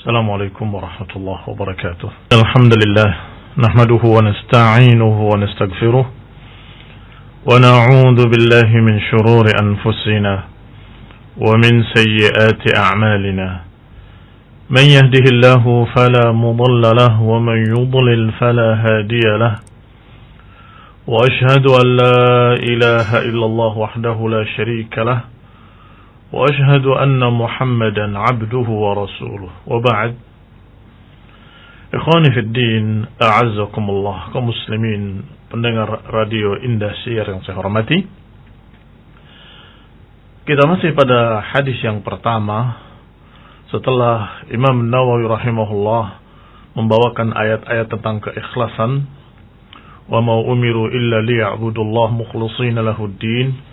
السلام عليكم ورحمة الله وبركاته. الحمد لله نحمده ونستعينه ونستغفره ونعوذ بالله من شرور أنفسنا ومن سيئات أعمالنا من يهده الله فلا مضل له ومن يضلل فلا هادي له وأشهد أن لا إله إلا الله وحده لا شريك له وأشهد أن محمدا عبده ورسوله وبعد. Ikhwani fi din, a'azzakumullah, kaum muslimin pendengar radio Indosiar yang saya hormati. Kita masih pada hadis yang pertama setelah Imam Nawawi rahimahullah membawakan ayat-ayat tentang keikhlasan. Wa ma umiru illa liya'budullaha mukhlishina lahud-din.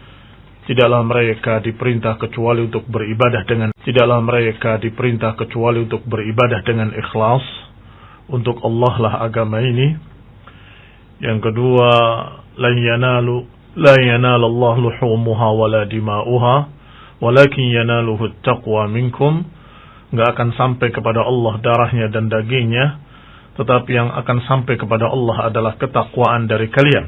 Tidaklah mereka diperintah kecuali untuk beribadah dengan ikhlas. Untuk Allah lah agama ini. Yang kedua, la yanalallahu luhumuha wala dima'uha walakin yanaluhu taqwa minkum. Enggak akan sampai kepada Allah darahnya dan dagingnya, tetapi yang akan sampai kepada Allah adalah ketakwaan dari kalian.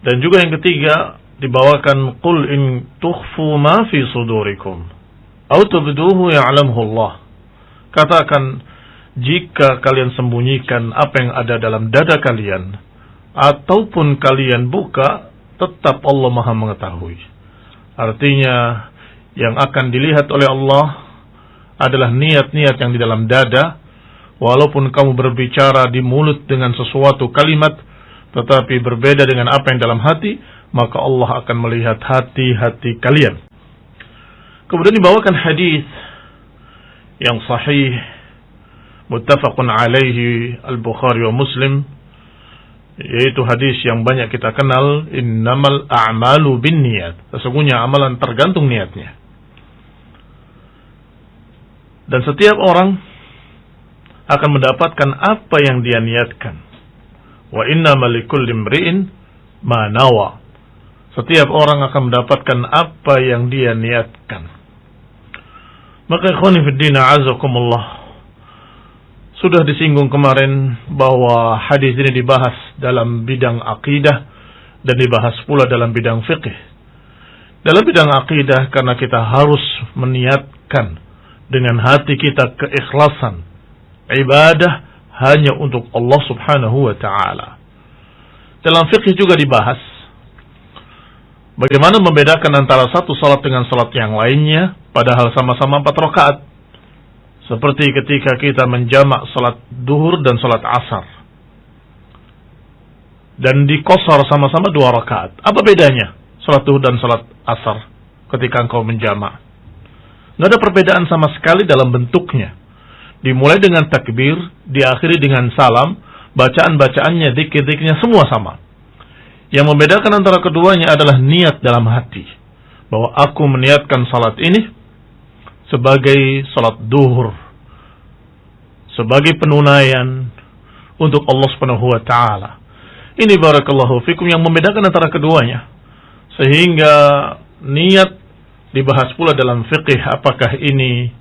Dan juga yang ketiga dibawakan, qul in tukhfu ma fi sudurikum aw tubduhu ya'lamhu Allah. Katakan, jika kalian sembunyikan apa yang ada dalam dada kalian ataupun kalian buka, tetap Allah Maha mengetahui. Artinya yang akan dilihat oleh Allah adalah niat-niat yang di dalam dada. Walaupun kamu berbicara di mulut dengan sesuatu kalimat, tetapi berbeda dengan apa yang dalam hati, maka Allah akan melihat hati-hati kalian. Kemudian dibawakan hadis yang sahih, muttafaqun alaihi al-Bukhari wa Muslim, yaitu hadis yang banyak kita kenal, innamal a'malu binniyat. Sesungguhnya amalan tergantung niatnya. Dan setiap orang akan mendapatkan apa yang dia niatkan. Wa innamal likulli imri'in ma nawa. Setiap orang akan mendapatkan apa yang dia niatkan. Maka ikhwani fi din, a'azakumullah, sudah disinggung kemarin bahwa hadis ini dibahas dalam bidang akidah dan dibahas pula dalam bidang fikih. Dalam bidang akidah karena kita harus meniatkan dengan hati kita keikhlasan ibadah hanya untuk Allah subhanahu wa ta'ala. Dalam fikih juga dibahas bagaimana membedakan antara satu salat dengan salat yang lainnya, padahal sama-sama 4 rakaat. Seperti ketika kita menjamak salat duhur dan salat asar, dan dikosor sama-sama 2 rakaat. Apa bedanya salat duhur dan salat asar ketika engkau menjamak? Tidak ada perbedaan sama sekali dalam bentuknya. Dimulai dengan takbir, diakhiri dengan salam, bacaan-bacaannya, dzikir-dzikirnya semua sama. Yang membedakan antara keduanya adalah niat dalam hati. Bahwa aku meniatkan salat ini sebagai salat duhur, sebagai penunaian untuk Allah subhanahu wa ta'ala. Ini barakallahu fikum yang membedakan antara keduanya. Sehingga niat dibahas pula dalam fiqih, apakah ini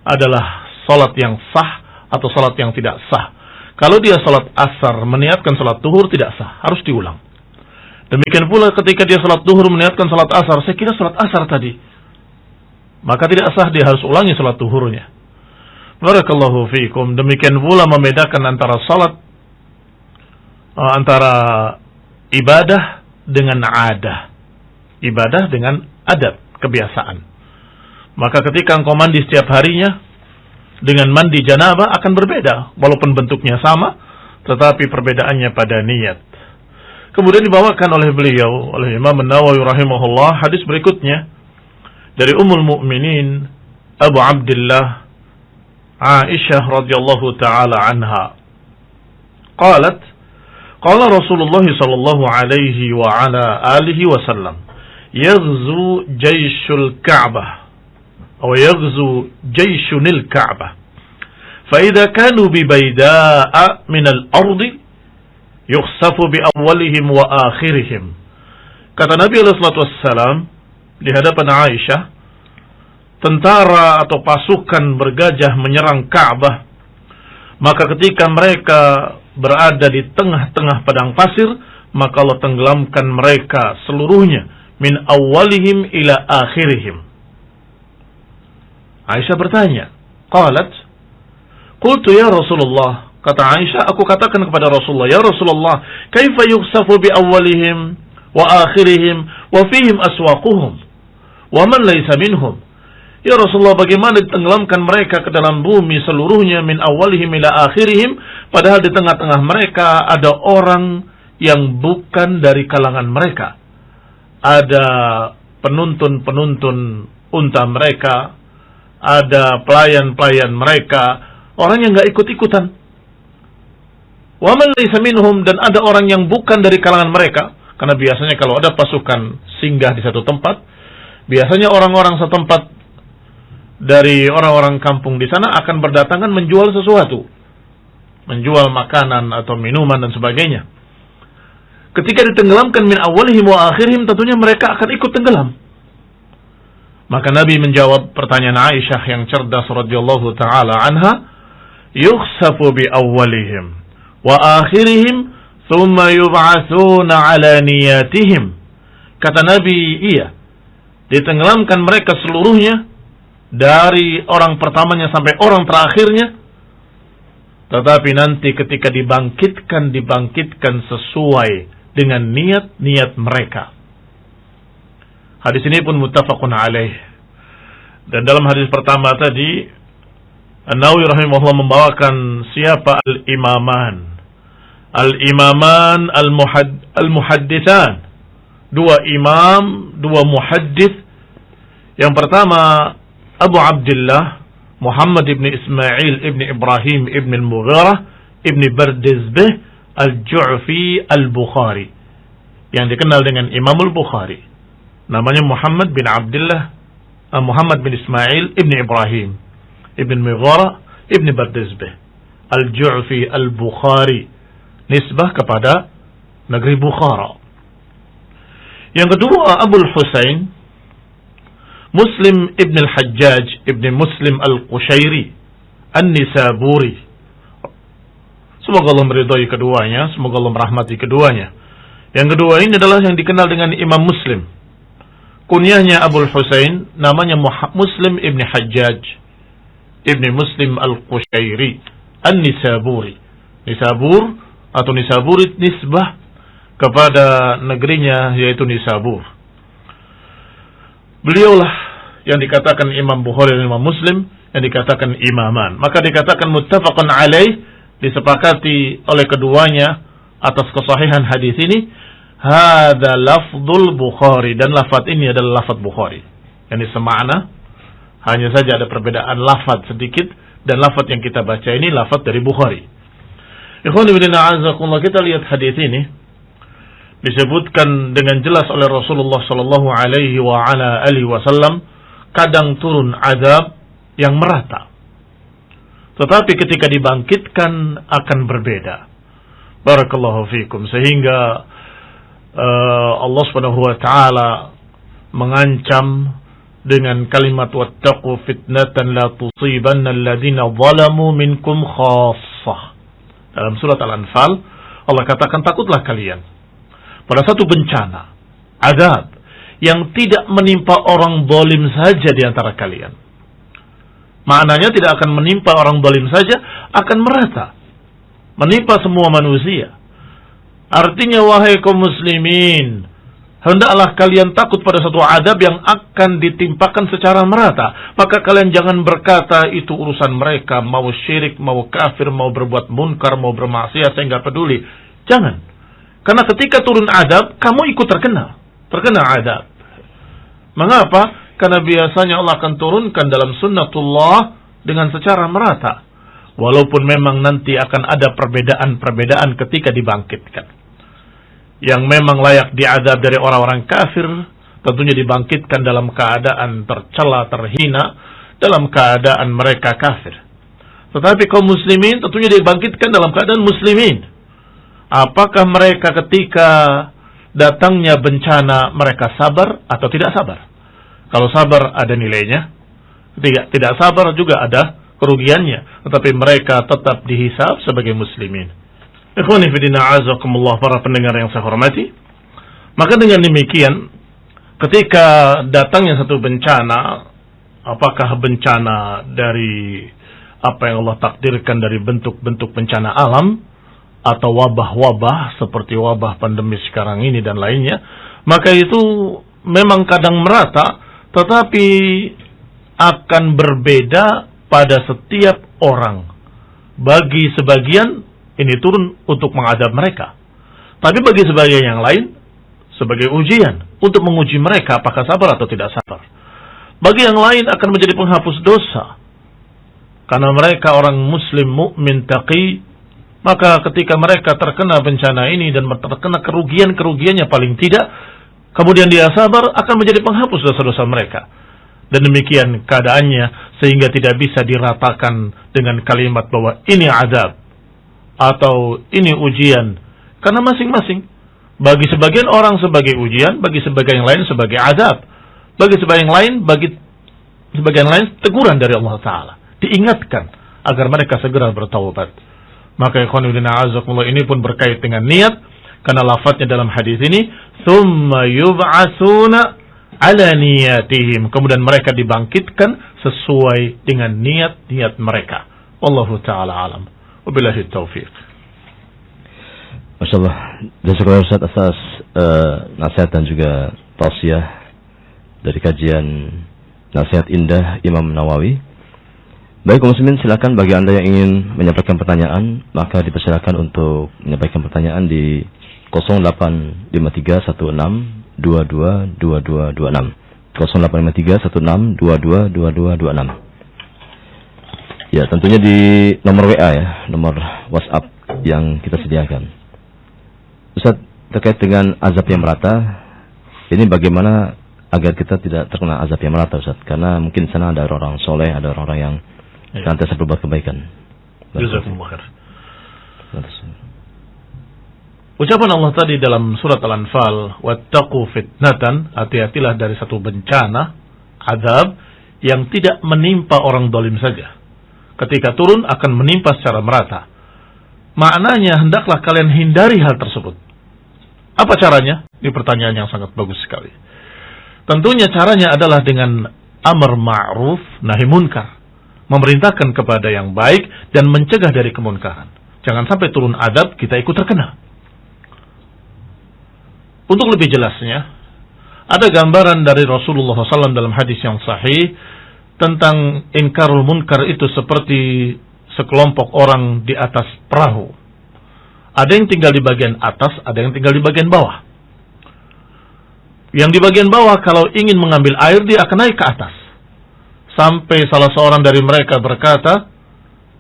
adalah salat yang sah atau salat yang tidak sah. Kalau dia salat asar meniatkan salat duhur, tidak sah, harus diulang. Demikian pula ketika dia salat duhur meniatkan salat asar, saya kira salat asar tadi, maka tidak sah, dia harus ulangi salat duhurnya. Barakallahu fiikum. Demikian pula membedakan antara salat, antara ibadah dengan adah, ibadah dengan adat, kebiasaan. Maka ketika engkau mandi setiap harinya dengan mandi janabah akan berbeda, walaupun bentuknya sama, tetapi perbedaannya pada niat. Kemudian dibawakan oleh beliau, oleh Imam Nawawi rahimahullah, hadis berikutnya dari Ummul Mukminin Abu Abdullah Aisyah radhiyallahu taala anha. Qalat, qala Rasulullah sallallahu alaihi wa ala alihi wasallam, yaghzu jayshul Ka'bah atau yaghzu jayshunil Ka'bah. Fa idza kanu bi bayda'a min al-ardi yukhsafu bi awwalihim wa akhirihim. Kata Nabi sallallahu alaihi wasallam di hadapan Aisyah, tentara atau pasukan bergajah menyerang Ka'bah, maka ketika mereka berada di tengah-tengah padang pasir, maka Allah tenggelamkan mereka seluruhnya, min awalihim ila akhirihim. Aisyah bertanya, qalat, qultu ya Rasulullah, kata Aisyah, aku katakan kepada Rasulullah, ya Rasulullah, kaifa yukhsafu bi awalihim wa akhirihim wa fihim aswaquhum wa man laysa minhum. Ya Rasulullah, bagaimana ditenggelamkan mereka ke dalam bumi seluruhnya, min awalihim ila akhirihim, padahal di tengah-tengah mereka ada orang yang bukan dari kalangan mereka. Ada penuntun-penuntun unta mereka, ada pelayan-pelayan mereka, orang yang gak ikut-ikutan. Wa man laysa minhum, dan ada orang yang bukan dari kalangan mereka. Karena biasanya kalau ada pasukan singgah di satu tempat, biasanya orang-orang setempat dari orang-orang kampung di sana akan berdatangan menjual sesuatu, menjual makanan atau minuman dan sebagainya. Ketika ditenggelamkan min awalihim wa akhirihim, tentunya mereka akan ikut tenggelam. Maka Nabi menjawab pertanyaan Aisyah yang cerdas radhiyallahu taala anha, yukhsafu bi awalihim wa akhirihim thumma yub'atsuna ala niyatihim. Kata Nabi, iya, ditenggelamkan mereka seluruhnya, dari orang pertamanya sampai orang terakhirnya, tetapi nanti ketika dibangkitkan sesuai dengan niat-niat mereka. Hadis ini pun muttafaqun alaih. Dan dalam hadis pertama tadi, An-Nawawi rahimahullah membawakan siapa al-imaman. Al-imaman al-muhadditsan. Dua imam, dua muhaddits. Yang pertama Abu Abdullah Muhammad ibn Ismail ibn Ibrahim ibn al-Mughirah ibn Bardizbah al-Ju'fi al-Bukhari, yang dikenal dengan Imam al-Bukhari. Namanya Muhammad bin Abdullah Muhammad bin Ismail ibn Ibrahim ibn Mughirah ibn Bardizbah al-Ju'fi al-Bukhari, nisbah kepada negeri Bukhara. Yang kedua Abu Husain Muslim ibn al-Hajjaj ibn Muslim al-Qushairi An-Nisaburi. Semoga Allah meridhai keduanya, semoga Allah merahmati keduanya. Yang kedua ini adalah yang dikenal dengan Imam Muslim. Kunyahnya Abu Husain, namanya Muslim ibn Hajjaj ibn Muslim al-Qushairi An-Nisaburi. Nisabur atau Nisaburi nisbah kepada negerinya, yaitu Nisabur. Beliaulah yang dikatakan Imam Bukhari dan Imam Muslim, yang dikatakan imaman. Maka dikatakan muttafaqun alaih, disepakati oleh keduanya atas kesahihan hadis ini. Hada lafdzul Bukhari, dan lafaz ini adalah lafaz Bukhari. Yang semakna, hanya saja ada perbedaan lafaz sedikit, dan lafaz yang kita baca ini lafaz dari Bukhari. Ikhwani fillah a'azakumullah, kita lihat hadis ini disebutkan dengan jelas oleh Rasulullah sallallahu alaihi wa ala alihi wasallam, kadang turun azab yang merata, tetapi ketika dibangkitkan akan berbeda. Barakallahu fikum. Sehingga Allah Subhanahu wa taala mengancam dengan kalimat wattaqu fitnatan la tusibanna alladziina zalamu minkum khassah. Dalam surat Al-Anfal Allah katakan, takutlah kalian pada satu bencana, azab yang tidak menimpa orang zalim saja di antara kalian. Maknanya tidak akan menimpa orang zalim saja, akan merata, menimpa semua manusia. Artinya, wahai kaum muslimin, hendaklah kalian takut pada satu azab yang akan ditimpakan secara merata. Maka kalian jangan berkata itu urusan mereka, mau syirik, mau kafir, mau berbuat munkar, mau bermaksiat, saya nggak peduli. Jangan. Karena ketika turun adab, kamu ikut terkena adab. Mengapa? Karena biasanya Allah akan turunkan dalam sunnatullah dengan secara merata. Walaupun memang nanti akan ada perbedaan-perbedaan ketika dibangkitkan. Yang memang layak diadab dari orang-orang kafir, tentunya dibangkitkan dalam keadaan tercela, terhina, dalam keadaan mereka kafir. Tetapi kaum muslimin tentunya dibangkitkan dalam keadaan muslimin. Apakah mereka ketika datangnya bencana mereka sabar atau tidak sabar? Kalau sabar ada nilainya, Tidak sabar juga ada kerugiannya, tetapi mereka tetap dihisab sebagai muslimin. Ikhwani fillah azakumullah, para pendengar yang saya hormati. Maka dengan demikian, ketika datangnya satu bencana, apakah bencana dari apa yang Allah takdirkan dari bentuk-bentuk bencana alam, atau wabah-wabah seperti wabah pandemi sekarang ini dan lainnya, maka itu memang kadang merata, tetapi akan berbeda pada setiap orang. Bagi sebagian ini turun untuk mengadab mereka, tapi bagi sebagian yang lain sebagai ujian untuk menguji mereka apakah sabar atau tidak sabar. Bagi yang lain akan menjadi penghapus dosa, karena mereka orang muslim mukmin taqi. Maka ketika mereka terkena bencana ini dan terkena kerugiannya paling tidak, kemudian dia sabar, akan menjadi penghapus dosa-dosa mereka. Dan demikian keadaannya, sehingga tidak bisa diratakan dengan kalimat bahwa ini azab atau ini ujian, karena masing-masing. Bagi sebagian orang sebagai ujian, bagi sebagian lain sebagai azab, bagi sebagian lain teguran dari Allah Ta'ala, diingatkan agar mereka segera bertaubat. Maka ikhwanudina azakumullah, ini pun berkait dengan niat, karena lafadznya dalam hadis ini, thumma yub'atsuna ala niyatihim, kemudian mereka dibangkitkan sesuai dengan niat-niat mereka. Wallahu ta'ala alam. Wabillahi taufiq. Masyaallah, jazakallahu Ustaz atas nasihat dan juga tausiah dari kajian Nasihat Indah Imam Nawawi. Baik kaum muslimin, silakan bagi Anda yang ingin menyampaikan pertanyaan, maka dipersilakan untuk menyampaikan pertanyaan di 085316222226. 085316222226. Ya, tentunya di nomor WA ya, nomor WhatsApp yang kita sediakan. Ustaz, terkait dengan azab yang merata, ini bagaimana agar kita tidak terkena azab yang merata, Ustaz? Karena mungkin di sana ada orang soleh, ada orang-orang yang senantiasa berbuat kebaikan. Jazakumullah khair. Ucapan Allah tadi dalam surat Al-Anfal, wattaqu fitnatan, hati-hatilah dari satu bencana, azab yang tidak menimpa orang zalim saja. Ketika turun akan menimpa secara merata. Maknanya hendaklah kalian hindari hal tersebut. Apa caranya? Ini pertanyaan yang sangat bagus sekali. Tentunya caranya adalah dengan amar ma'ruf nahi munkar. Memerintahkan kepada yang baik dan mencegah dari kemunkaran. Jangan sampai turun adab kita ikut terkena. Untuk lebih jelasnya, ada gambaran dari Rasulullah SAW dalam hadis yang sahih tentang inkarul munkar itu seperti sekelompok orang di atas perahu. Ada yang tinggal di bagian atas, ada yang tinggal di bagian bawah. Yang di bagian bawah kalau ingin mengambil air, dia akan naik ke atas. Sampai salah seorang dari mereka berkata,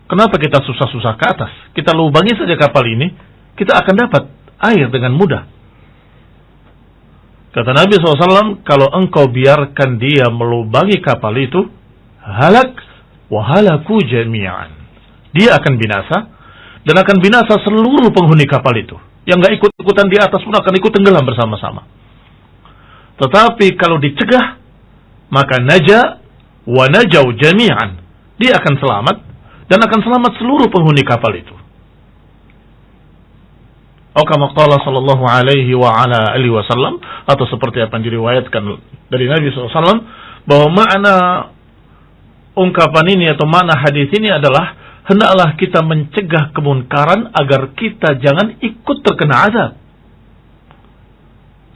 kenapa kita susah-susah ke atas? Kita lubangi saja kapal ini, kita akan dapat air dengan mudah. Kata Nabi SAW, kalau engkau biarkan dia melubangi kapal itu, halak wa halaku jami'an. Dia akan binasa, dan akan binasa seluruh penghuni kapal itu. Yang gak ikut-ikutan di atas pun akan ikut tenggelam bersama-sama. Tetapi kalau dicegah, maka naja wa najau jami'an. Dia akan selamat, dan akan selamat seluruh penghuni kapal itu. Kama qala sallallahu alaihi wa ala alihi wasallam, atau seperti apa yang diriwayatkan dari Nabi SAW, bahwa makna ungkapan ini atau makna hadis ini adalah hendaklah kita mencegah kemunkaran agar kita jangan ikut terkena azab.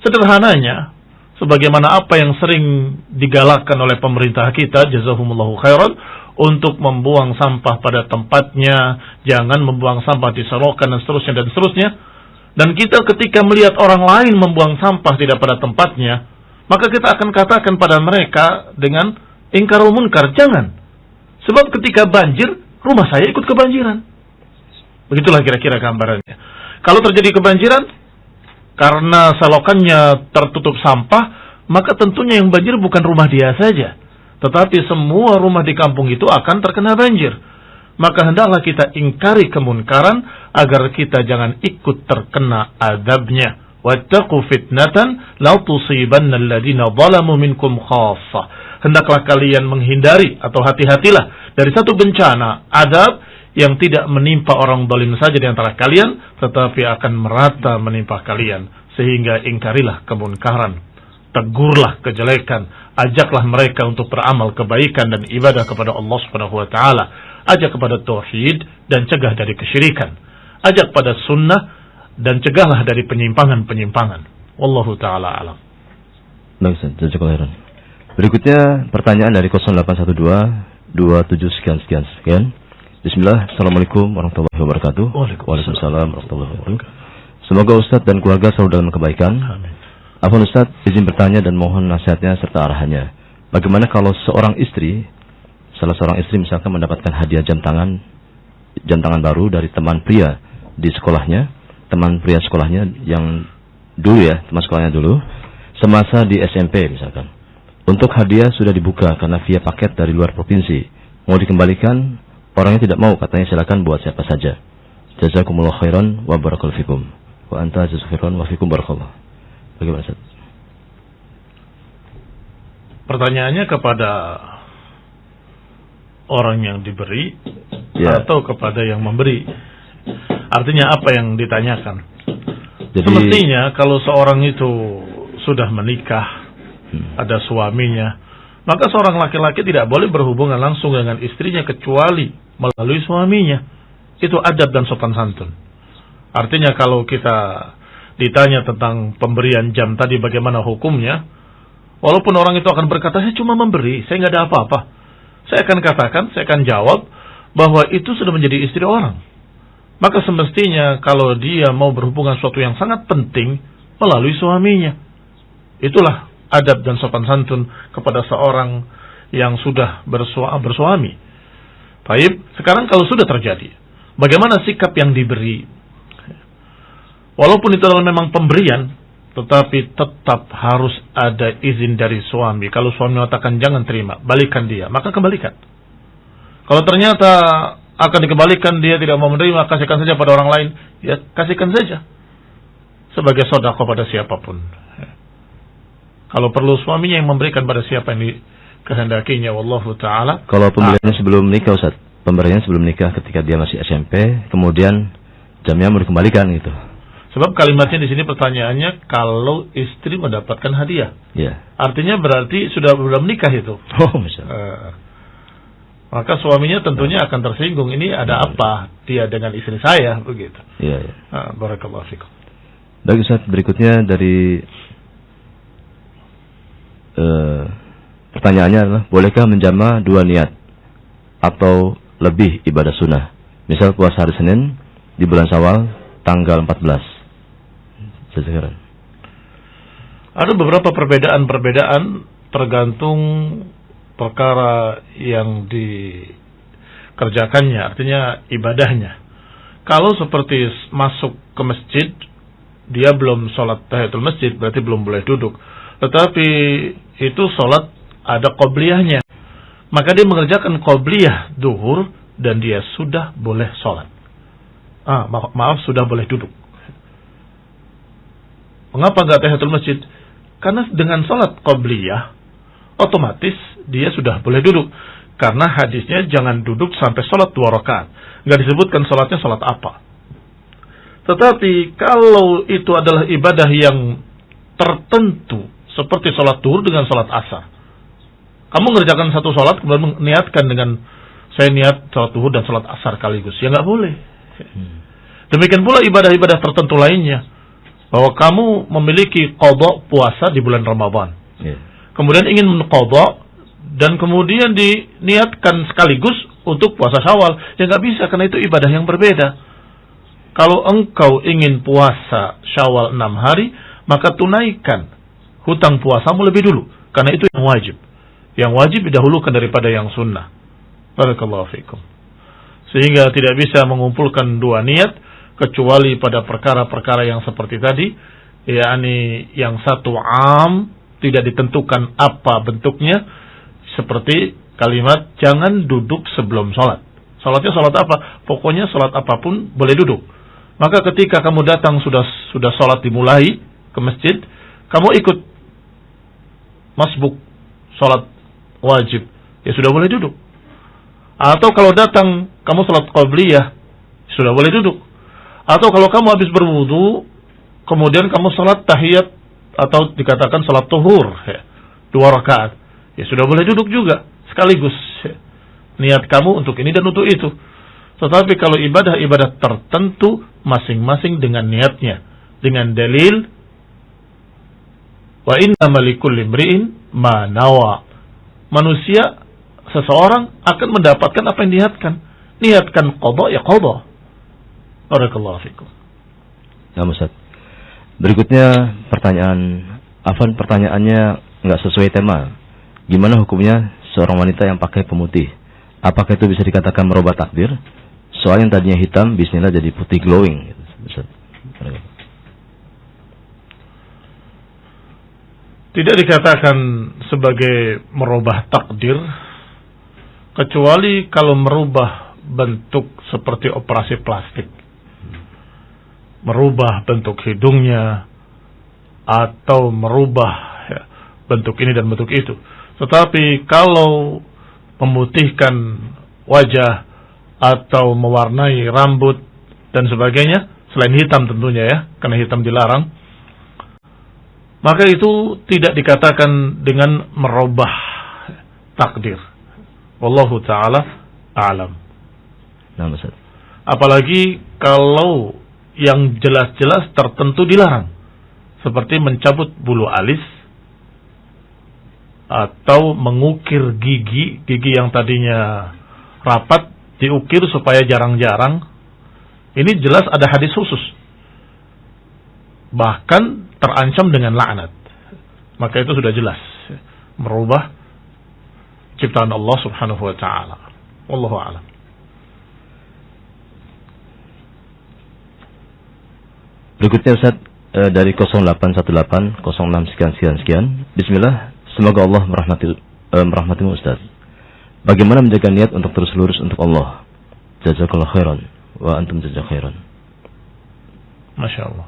Sederhananya, sebagaimana apa yang sering digalakkan oleh pemerintah kita, jazahumullahu khairan, untuk membuang sampah pada tempatnya, jangan membuang sampah di selokan dan seterusnya dan seterusnya. Dan kita ketika melihat orang lain membuang sampah tidak pada tempatnya, maka kita akan katakan pada mereka dengan ingkarul munkar, jangan. Sebab ketika banjir, rumah saya ikut kebanjiran. Begitulah kira-kira gambarannya. Kalau terjadi kebanjiran, karena selokannya tertutup sampah, maka tentunya yang banjir bukan rumah dia saja, tetapi semua rumah di kampung itu akan terkena banjir. Maka hendaklah kita ingkari kemunkaran agar kita jangan ikut terkena azabnya. Wattaqu fitnatan la tusibanna alladziina zalamu minkum khassah. hendaklah kalian menghindari atau hati-hatilah dari satu bencana, azab yang tidak menimpa orang zalim saja di antara kalian, tetapi akan merata menimpa kalian. Sehingga ingkarilah kemunkaran, tegurlah kejelekan, ajaklah mereka untuk beramal kebaikan dan ibadah kepada Allah Subhanahu wa taala. Ajak kepada tauhid dan cegah dari kesyirikan. Ajak pada sunnah dan cegahlah dari penyimpangan-penyimpangan. Wallahu taala alam. Baik, jazakallahu khairan. Berikutnya pertanyaan dari 0812 27 sekian. Bismillah. Assalamualaikum warahmatullahi wabarakatuh. Waalaikumsalam warahmatullahi wabarakatuh. Semoga Ustadz dan keluarga selalu dalam kebaikan. Amin. Afwan Ustadz, izin bertanya dan mohon nasihatnya serta arahannya. Bagaimana kalau salah seorang istri misalkan mendapatkan hadiah jam tangan baru dari teman pria di sekolahnya, teman pria sekolahnya yang dulu ya, teman sekolahnya dulu, semasa di SMP misalkan. Untuk hadiah sudah dibuka karena via paket dari luar provinsi. Mau dikembalikan, orangnya tidak mau, katanya silakan buat siapa saja. Jazakumullah khairan wa barakallahu fikum. Wa anta jazakhairan wa fikum barakallah. Bagaimana Ustaz? Pertanyaannya kepada orang yang diberi atau kepada yang memberi. Artinya apa yang ditanyakan? Jadi, semestinya kalau seorang itu sudah menikah, ada suaminya, maka seorang laki-laki tidak boleh berhubungan langsung dengan istrinya kecuali melalui suaminya. Itu adab dan sopan santun. Artinya kalau kita ditanya tentang pemberian jam tadi bagaimana hukumnya, walaupun orang itu akan berkata, saya cuma memberi, saya nggak ada apa-apa. Saya akan jawab bahwa itu sudah menjadi istri orang. Maka semestinya kalau dia mau berhubungan suatu yang sangat penting melalui suaminya. Itulah adab dan sopan santun kepada seorang yang sudah bersuami. Baik, sekarang kalau sudah terjadi, bagaimana sikap yang diberi? Walaupun itu adalah memang pemberian, tetapi tetap harus ada izin dari suami. Kalau suami mengatakan jangan terima, balikan dia, maka kembalikan. Kalau ternyata akan dikembalikan, dia tidak mau menerima, kasihkan saja pada orang lain, ya kasihkan saja sebagai sedekah pada siapapun. Kalau perlu suaminya yang memberikan pada siapa yang dikehendakinya, wallahu taala. Kalau pemberiannya sebelum nikah Ustaz, pemberiannya sebelum nikah ketika dia masih SMP, kemudian jamnya mau dikembalikan gitu. Sebab kalimatnya di sini pertanyaannya kalau istri mendapatkan hadiah. Ya. Artinya berarti sudah belum nikah itu. Oh, misalnya. Maka suaminya tentunya akan tersinggung. Ini ada apa dia dengan istri saya begitu. Iya. Barakallahu fikum. Baik Ustaz, berikutnya dari pertanyaannya adalah, bolehkah menjama 2 niat atau lebih ibadah sunnah? Misal puasa hari Senin di bulan Syawal tanggal 14. Sekarang. Ada beberapa perbedaan tergantung perkara yang dikerjakannya, artinya ibadahnya. Kalau seperti masuk ke masjid, dia belum sholat tahiyatul masjid, berarti belum boleh duduk. Tetapi itu sholat ada qobliyahnya, maka dia mengerjakan qobliyah duhur dan dia sudah boleh sholat. Sudah boleh duduk. Mengapa enggak tahiyatul masjid? Karena dengan sholat qobliyah, otomatis dia sudah boleh duduk. Karena hadisnya jangan duduk sampai sholat 2 rakaat. Enggak disebutkan sholatnya sholat apa. Tetapi kalau itu adalah ibadah yang tertentu, seperti sholat duhur dengan sholat asar. Kamu mengerjakan satu sholat, kemudian meniatkan dengan, saya niat sholat duhur dan sholat asar sekaligus. Ya enggak boleh. Demikian pula ibadah-ibadah tertentu lainnya. Bahwa kamu memiliki qadha puasa di bulan Ramadan. Kemudian ingin qadha dan kemudian diniatkan sekaligus untuk puasa Syawal. Ya nggak bisa, karena itu ibadah yang berbeda. Kalau engkau ingin puasa Syawal 6 hari, maka tunaikan hutang puasamu lebih dulu. Karena itu yang wajib. Yang wajib didahulukan daripada yang sunnah. Barakallahu fikum. Sehingga tidak bisa mengumpulkan 2 niat kecuali pada perkara-perkara yang seperti tadi, yakni yang satu tidak ditentukan apa bentuknya, seperti kalimat jangan duduk sebelum sholat. Sholatnya sholat apa? Pokoknya sholat apapun boleh duduk. Maka ketika kamu datang sudah sholat dimulai ke masjid, kamu ikut masbuk sholat wajib, ya sudah boleh duduk. Atau kalau datang kamu salat qabliyah, sudah boleh duduk. Atau kalau kamu habis berwudu, kemudian kamu salat tahiyat atau dikatakan salat tuhur, ya, 2 rakaat, ya sudah boleh duduk juga sekaligus. Ya. Niat kamu untuk ini dan untuk itu. Tetapi kalau ibadah-ibadah tertentu, masing-masing dengan niatnya, dengan dalil wa innamal likulli imri'in ma nawa. Manusia, seseorang akan mendapatkan apa yang diniatkan. Niatkan qada, ya qada. Barakallahu fikum. Nah, Ustaz. Berikutnya pertanyaannya nggak sesuai tema. Gimana hukumnya seorang wanita yang pakai pemutih? Apakah itu bisa dikatakan merubah takdir? Soal yang tadinya hitam, bismillah jadi putih glowing. Ustaz. Tidak dikatakan sebagai merubah takdir, kecuali kalau merubah bentuk seperti operasi plastik. Merubah bentuk hidungnya, atau merubah bentuk ini dan bentuk itu. Tetapi kalau memutihkan wajah, atau mewarnai rambut, dan sebagainya, selain hitam tentunya ya, karena hitam dilarang, maka itu tidak dikatakan dengan merubah takdir. Wallahu ta'ala a'lam. Nah, Ustaz. Apalagi kalau yang jelas-jelas tertentu dilarang, seperti mencabut bulu alis atau mengukir gigi yang tadinya rapat diukir supaya jarang-jarang. Ini jelas ada hadis khusus, bahkan terancam dengan laknat. Maka itu sudah jelas merubah ciptaan Allah Subhanahu wa taala. Wallahu a'lam. Berikutnya Ustaz, dari 0818 06 sekian. Bismillah, semoga Allah merahmatimu Ustaz. Bagaimana menjaga niat untuk terus lurus untuk Allah? Jazakallahu khairan wa antum jazakallahu khairan. Masya Allah.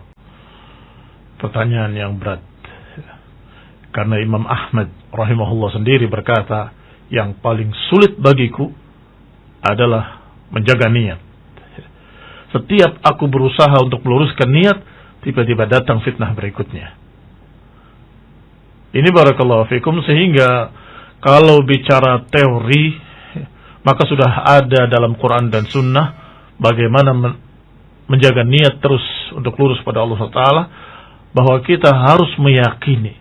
Pertanyaan yang berat. Karena Imam Ahmad rahimahullah sendiri berkata, yang paling sulit bagiku adalah menjaga niat. Setiap aku berusaha untuk meluruskan niat, tiba-tiba datang fitnah berikutnya. Ini barakallahu fikum, sehingga kalau bicara teori, maka sudah ada dalam Quran dan Sunnah bagaimana menjaga niat terus untuk lurus pada Allah SWT, bahwa kita harus meyakini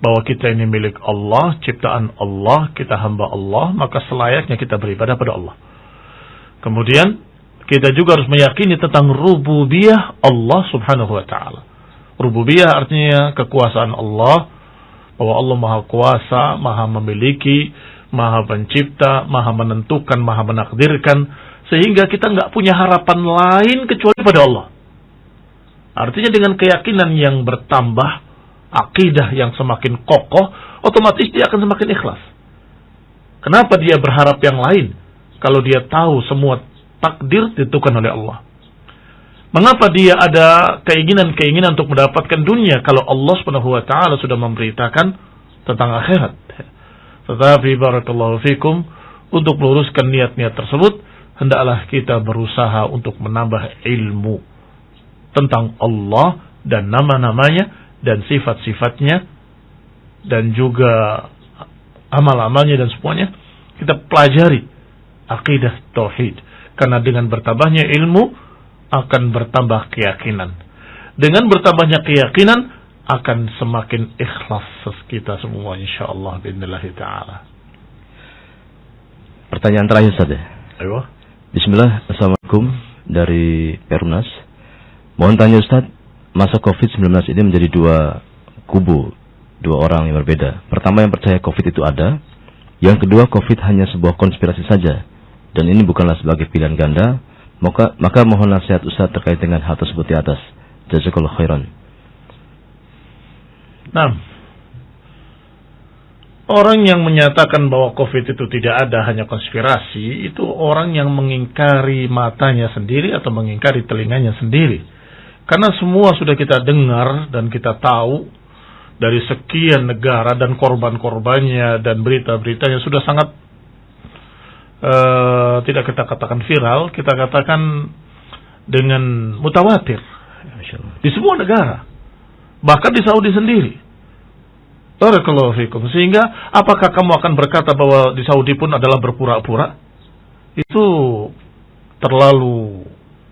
bahwa kita ini milik Allah, ciptaan Allah, kita hamba Allah, maka selayaknya kita beribadah pada Allah. Kemudian kita juga harus meyakini tentang rububiyah Allah Subhanahu wa taala. Rububiyah artinya kekuasaan Allah, bahwa Allah Maha Kuasa, Maha Memiliki, Maha Pencipta, Maha Menentukan, Maha Menakdirkan, sehingga kita nggak punya harapan lain kecuali pada Allah. Artinya dengan keyakinan yang bertambah, akidah yang semakin kokoh, otomatis dia akan semakin ikhlas. Kenapa dia berharap yang lain kalau dia tahu semua takdir ditentukan oleh Allah? Mengapa dia ada keinginan-keinginan untuk mendapatkan dunia kalau Allah Subhanahu wa taala sudah memberitakan tentang akhirat? Tetapi barakallahu fikum, untuk meluruskan niat-niat tersebut, hendaklah kita berusaha untuk menambah ilmu tentang Allah dan nama-namanya dan sifat-sifatnya dan juga amal-amalnya dan semuanya. Kita pelajari akidah tauhid, karena dengan bertambahnya ilmu akan bertambah keyakinan. Dengan bertambahnya keyakinan akan semakin ikhlas kita semua insyaallah biidznillah taala. Pertanyaan terakhir Ustaz. Ayo. Bismillah, assalamualaikum dari Perunas. Mohon tanya Ustaz, masa COVID-19 ini menjadi dua kubu, dua orang yang berbeda. Pertama yang percaya COVID itu ada, yang kedua COVID hanya sebuah konspirasi saja, dan ini bukanlah sebagai pilihan ganda. Maka mohon nasihat Ustaz terkait dengan hal tersebut di atas. Jazakallahu khairan. Nah, orang yang menyatakan bahwa COVID itu tidak ada, hanya konspirasi, itu orang yang mengingkari matanya sendiri atau mengingkari telinganya sendiri. Karena semua sudah kita dengar dan kita tahu dari sekian negara dan korban-korbannya dan berita-beritanya sudah sangat tidak kita katakan viral, kita katakan dengan mutawatir di semua negara, bahkan di Saudi sendiri. Barakallahu fikum. Sehingga apakah kamu akan berkata bahwa di Saudi pun adalah berpura-pura? Itu terlalu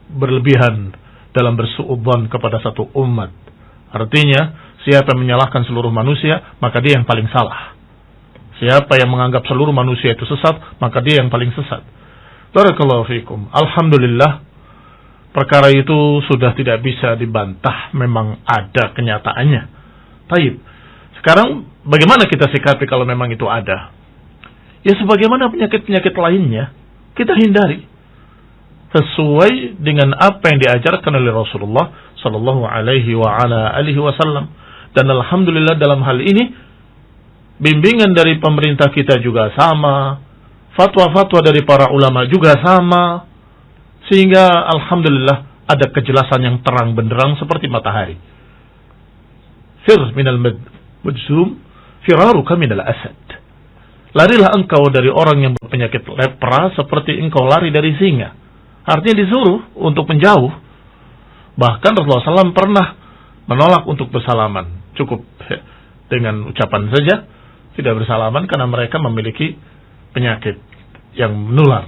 berlebihan dalam bersuudzon kepada satu umat. Artinya, siapa yang menyalahkan seluruh manusia, maka dia yang paling salah. Siapa yang menganggap seluruh manusia itu sesat, maka dia yang paling sesat. Barakallahu fikum. Alhamdulillah, perkara itu sudah tidak bisa dibantah, memang ada kenyataannya. Taib. Sekarang bagaimana kita sikapi kalau memang itu ada? Ya sebagaimana penyakit-penyakit lainnya, kita hindari sesuai dengan apa yang diajarkan oleh Rasulullah sallallahu alaihi wasallam. Dan alhamdulillah dalam hal ini bimbingan dari pemerintah kita juga sama, fatwa-fatwa dari para ulama juga sama, sehingga alhamdulillah ada kejelasan yang terang benderang seperti matahari. Fir minal majzum firaruka minal asad. Larilah engkau dari orang yang berpenyakit lepra seperti engkau lari dari singa. Artinya disuruh untuk menjauh. Bahkan Rasulullah SAW pernah menolak untuk bersalaman. Cukup dengan ucapan saja, tidak bersalaman karena mereka memiliki penyakit yang menular.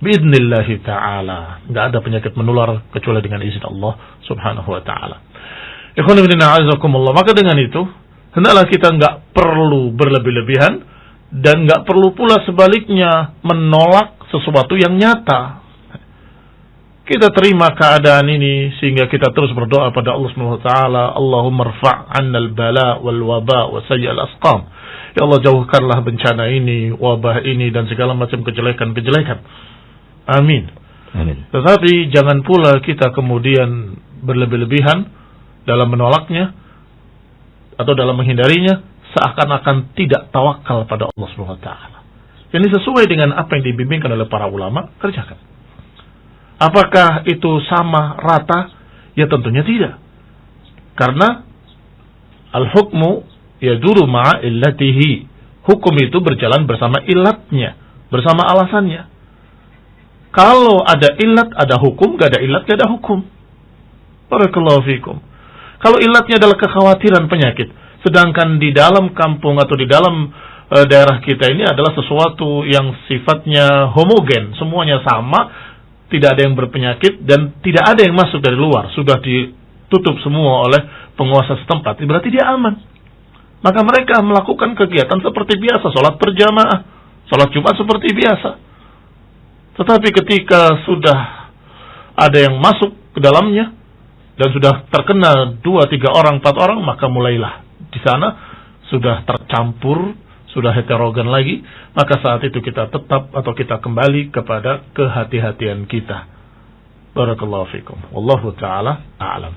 Biidnillahi ta'ala. Nggak ada penyakit menular kecuali dengan izin Allah subhanahu wa ta'ala. Ikhwan fillah a'azakumullah. Maka dengan itu, hendaklah kita nggak perlu berlebih-lebihan dan nggak perlu pula sebaliknya menolak sesuatu yang nyata. Kita terima keadaan ini sehingga kita terus berdoa pada Allah Subhanahu wa taala, Allahumma rfa' 'annal bala wal waba wa sayyi'al asqam. Ya Allah, jauhkanlah bencana ini, wabah ini dan segala macam kejelekan-kejelekan. Amin. Amin. Tetapi jangan pula kita kemudian berlebih-lebihan dalam menolaknya atau dalam menghindarinya seakan-akan tidak tawakal pada Allah Subhanahu wa taala. Ini sesuai dengan apa yang dibimbingkan oleh para ulama, kerjakan. Apakah itu sama rata? Ya tentunya tidak. Karena al-hukmu yaduru ma'a illatihi. Hukum itu berjalan bersama ilatnya, bersama alasannya. Kalau ada ilat, ada hukum. Gak ada ilat, gak ada hukum. Barakallahu fikum. Kalau ilatnya adalah kekhawatiran penyakit, sedangkan di dalam kampung atau di dalam daerah kita ini adalah sesuatu yang sifatnya homogen, semuanya sama, tidak ada yang berpenyakit dan tidak ada yang masuk dari luar, sudah ditutup semua oleh penguasa setempat, berarti dia aman. Maka mereka melakukan kegiatan seperti biasa, sholat berjamaah, sholat Jumat seperti biasa. Tetapi ketika sudah ada yang masuk ke dalamnya dan sudah terkena 2, 3 orang, 4 orang, maka mulailah di sana sudah tercampur, sudah heterogen lagi, maka saat itu kita tetap atau kita kembali kepada kehati-hatian kita. Barakallahu fikum. Wallahu ta'ala a'lam.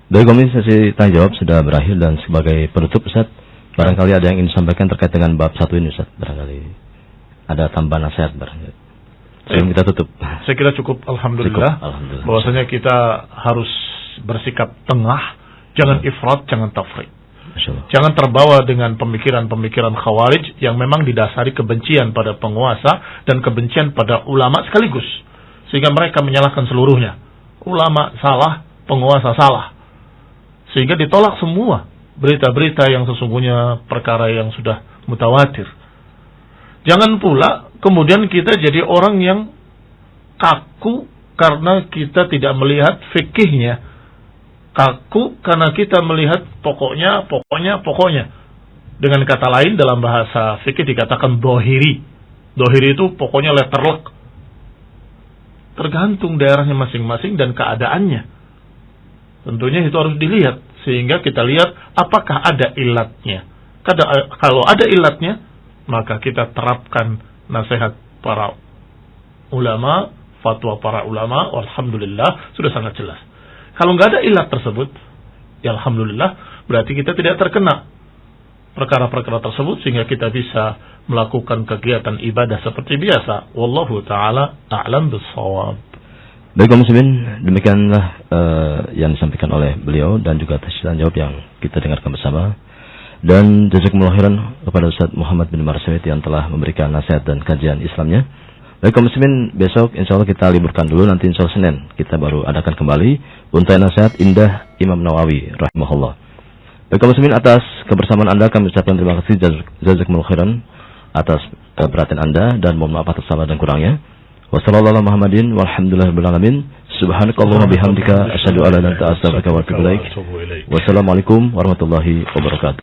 Baik, sesi tanya jawab sudah berakhir dan sebagai penutup Ustaz, barangkali ada yang ingin disampaikan terkait dengan bab 1 ini Ustaz, barangkali ada tambahan nasihat barangkali. Sebelum kita tutup. Saya kira cukup, alhamdulillah. Alhamdulillah. Bahwasanya kita harus bersikap tengah, jangan ifrat, jangan tafrit. Jangan terbawa dengan pemikiran-pemikiran khawarij yang memang didasari kebencian pada penguasa dan kebencian pada ulama sekaligus. Sehingga mereka menyalahkan seluruhnya. Ulama salah, penguasa salah. Sehingga ditolak semua berita-berita yang sesungguhnya perkara yang sudah mutawatir. Jangan pula kemudian kita jadi orang yang kaku karena kita tidak melihat fikihnya. Kaku karena kita melihat pokoknya. Dengan kata lain dalam bahasa fikih dikatakan dohiri. Dohiri itu pokoknya letterlek. Tergantung daerahnya masing-masing dan keadaannya. Tentunya itu harus dilihat. Sehingga kita lihat apakah ada ilatnya. Kalau ada ilatnya, maka kita terapkan nasihat para ulama, fatwa para ulama, alhamdulillah sudah sangat jelas. Kalau nggak ada ilat tersebut, ya alhamdulillah, berarti kita tidak terkena perkara-perkara tersebut sehingga kita bisa melakukan kegiatan ibadah seperti biasa. Wallahu ta'ala a'lam bis-shawab. Baik kaum muslimin, demikianlah yang disampaikan oleh beliau dan juga tanya jawab yang kita dengarkan bersama. Dan jazakumullah khairan kepada Ustaz Muhammad bin Marsawit yang telah memberikan nasihat dan kajian Islamnya. Baik kaum muslimin, besok insya Allah kita liburkan dulu, nanti insya Allah Senin kita baru adakan kembali untayan nasihat indah Imam Nawawi rahimahullah. Baik kaum muslimin, atas kebersamaan Anda kami ucapkan terima kasih, jazakumullah khairan atas perhatian Anda, dan mohon maaf atas salah dan kurangnya. Wassallallahu ala Muhammadin walhamdulillahirabbil alamin. Subhanakallahumma bihamdika asyhadu an la ilaha illa anta astaghfiruka wa atubu ilaik. Wassalamualaikum warahmatullahi wabarakatuh.